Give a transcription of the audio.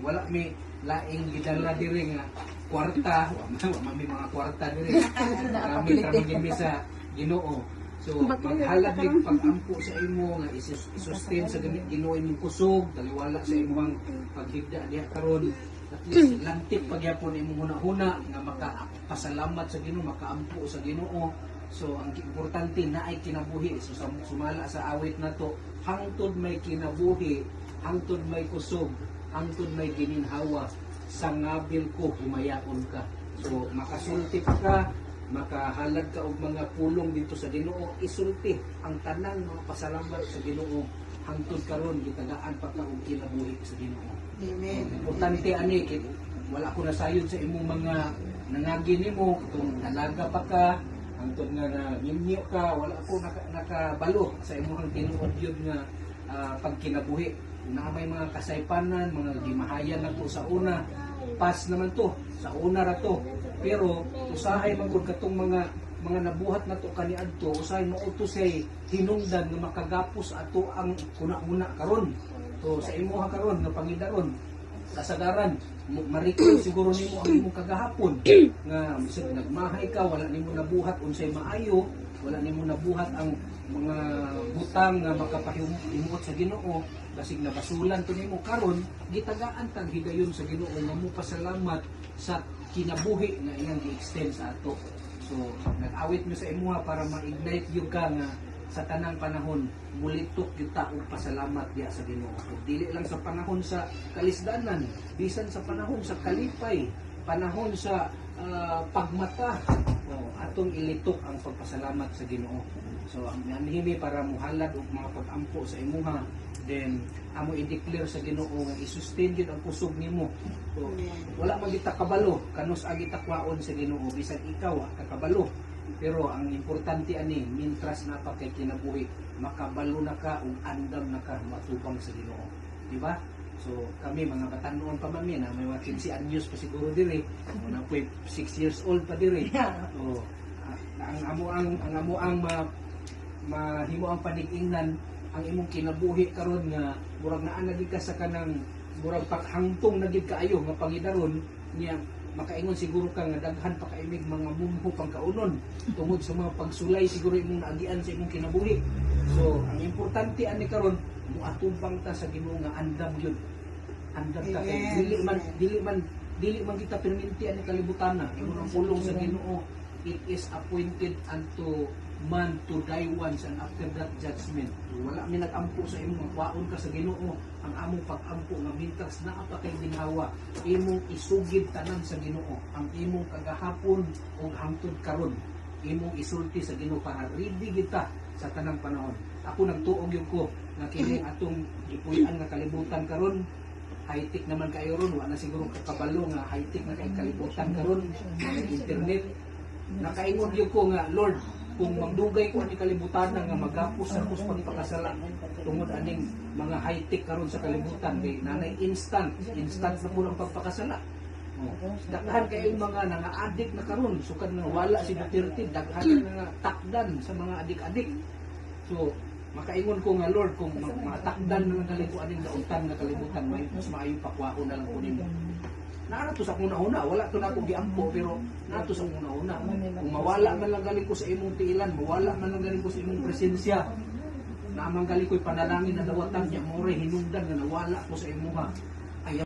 wala may laing gidala diri nga kwarta, may mga kwarta diri. Kami trabaho sa Ginoo. So maghalad ning pag-ampo sa imo nga i-sustain sa Ginoo imong kusog, taliwala sa imong paghigda diha karon. At least lantik pagyapon imong hunahuna nga makapasalamat sa Ginoo, makaampo sa Ginoo. So ang importante na ay kinabuhi. So sumala sa awit na to, hangtod may kinabuhi, hangtod may kusog, hangtod may gininhawa, sa ngabil ko humayaon ka. So makasulti ka, makahalad ka og mga pulong dito sa Ginoo, isulti ang tanang mga pasalamat sa Ginoo hangtod karon gitagaan pa ka og kinabuhi sa Ginoo. Amen. Importante ani kay wala ko nasayod sa imong mga nangagi nimo kung nalaga pa ka hangtod nga naminyo ka, wala ko nakabalo sa imong tinuod yun nga pagkinabuhi. Na may mga kasaypanan, mga gimahayan na to sa una, pas naman to, sa una ra to. Pero usahay man gud katong mga nabuhat na to kaniadto, usahay mo to say hinungdan nga makagapos ato ang kuna-una karon. So sa imuha karon nga pangidaron, kasagaran marikol siguro nimo ang imong kagahapon nga bisag nagmahay ka, wala nimo nabuhat unsay maayo, wala nimo nabuhat ang mga butang nga makapahimuot sa Ginoo, basig nabasulan to nimo karon gitagaan tag higayon sa Ginoo nga mo pasalamat sa kinabuhi nga iyang gi-extend sa ato. So nag-awit mo sa imuha para ma-ignite yung ka nga sa tanang panahon mulitok kita og pasalamat diha sa Ginoo. Dili lang sa panahon sa kalisdanan, bisan sa panahon sa kalipay, panahon sa pagmata, atong ilitok ang pagpasalamat sa Ginoo. So ang nanhimi para muhalad og mga pag-ampo sa imuha, then amo i-declare sa Ginoo nga i-sustain gyud ang kusog nimo. So wala man kita kabalo kanus agi takwaon sa Ginoo bisan ikaw kakabalo. Pero ang importante ani mintras na pa kay kinabuhi, makabalo na ka ug andam na ka matubang sa Ginoo. Di ba? So kami mga batanon pa man na may mga 15 anyos pa siguro diri, una po 6 years old pa diri. So ang amo ang mahimo ang panig-ingnan ang imong kinabuhi karon nga murag naa na gid ka sa kanang murag paghangtong na gid kaayo nga pangidaron niya, makaingon siguro ka nga daghan pa kaimig mga mumho pang kaunon tungod sa mga pagsulay siguro imong naagian sa imong kinabuhi. So ang importante ani karon muatubang ta sa Ginoo nga andam gyud, andam ka kay dili man kita perminti ani kalibutan na imong pulong sa Ginoo. It is appointed unto man to die once and after that judgment. Wala mi nag-ampo sa imong magwaon ka sa Ginoo. Ang among pag-ampo nga mintras naa pa kay ginhawa, imong isugid tanan sa Ginoo ang imong kagahapon ug hangtod karon. Imong isulti sa Ginoo para ready kita sa tanang panahon. Ako nagtuog yung ko nga kini atong gipuy-an nga kalibutan karon, high-tech naman kayo ron, wala siguro kakabalo nga high-tech na kay kalibutan karon, internet. Nakaingon yung ko nga, Lord, kung magdugay ko ani kalibutan nga magapos sa pagpakasala tungod aning mga high-tech karon sa kalibutan kay nanay instant na po ang pagpakasala. Daghan kay mga nanga-addict na karon, sukad nga wala si Duterte, daghan nga takdan sa mga adik-adik. So makaingon ko nga, Lord, kung matakdan na kalibutan aning daotan nga kalibutan, may mas maayo pakwaon na lang ko nimo. Nato sa una-una, wala to na akong giampo, pero nato sa una-una. Kung mawala man lang galing ko sa imong tiilan, mawala man lang galing ko sa imong presensya, naman galing ko'y panalangin na dawatan niya, more hinungdan na nawala ko sa imuha.